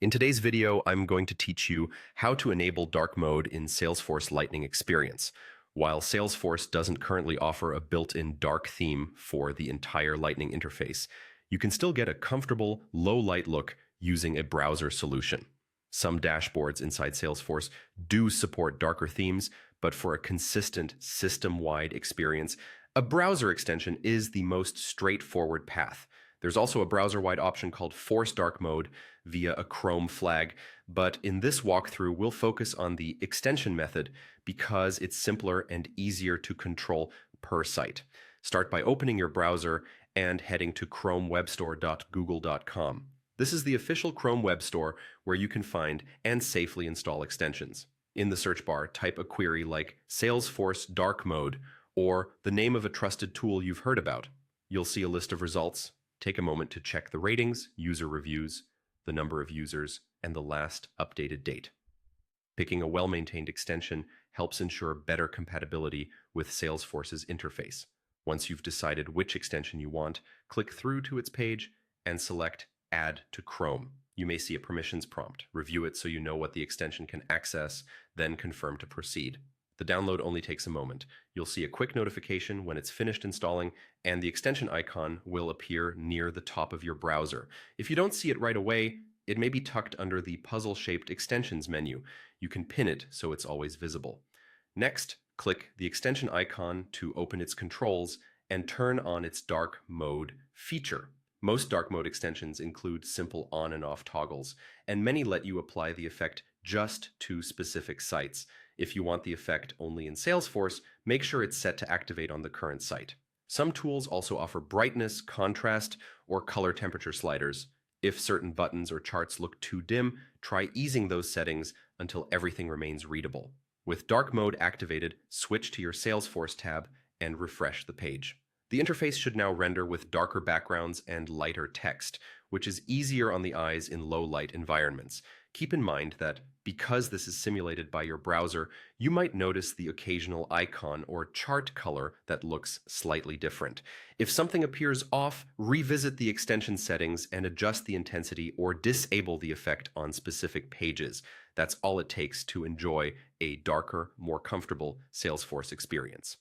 In today's video, I'm going to teach you how to enable dark mode in Salesforce Lightning Experience. While Salesforce doesn't currently offer a built-in dark theme for the entire Lightning interface, you can still get a comfortable, low-light look using a browser solution. Some dashboards inside Salesforce do support darker themes, but for a consistent system-wide experience, a browser extension is the most straightforward path. There's also a browser-wide option called Force Dark Mode via a Chrome flag, but in this walkthrough, we'll focus on the extension method because it's simpler and easier to control per site. Start by opening your browser and heading to chromewebstore.google.com. This is the official Chrome web store where you can find and safely install extensions. In the search bar, type a query like Salesforce Dark Mode or the name of a trusted tool you've heard about. You'll see a list of results. Take a moment to check the ratings, user reviews, the number of users, and the last updated date. Picking a well-maintained extension helps ensure better compatibility with Salesforce's interface. Once you've decided which extension you want, click through to its page and select Add to Chrome. You may see a permissions prompt. Review it so you know what the extension can access, then confirm to proceed. The download only takes a moment. You'll see a quick notification when it's finished installing, and the extension icon will appear near the top of your browser. If you don't see it right away, it may be tucked under the puzzle-shaped extensions menu. You can pin it so it's always visible. Next, click the extension icon to open its controls and turn on its dark mode feature. Most dark mode extensions include simple on and off toggles, and many let you apply the effect just to specific sites. If you want the effect only in Salesforce, make sure it's set to activate on the current site. Some tools also offer brightness, contrast, or color temperature sliders. If certain buttons or charts look too dim, try easing those settings until everything remains readable. With dark mode activated, switch to your Salesforce tab and refresh the page. The interface should now render with darker backgrounds and lighter text, which is easier on the eyes in low-light environments. Keep in mind that because this is simulated by your browser, you might notice the occasional icon or chart color that looks slightly different. If something appears off, revisit the extension settings and adjust the intensity or disable the effect on specific pages. That's all it takes to enjoy a darker, more comfortable Salesforce experience.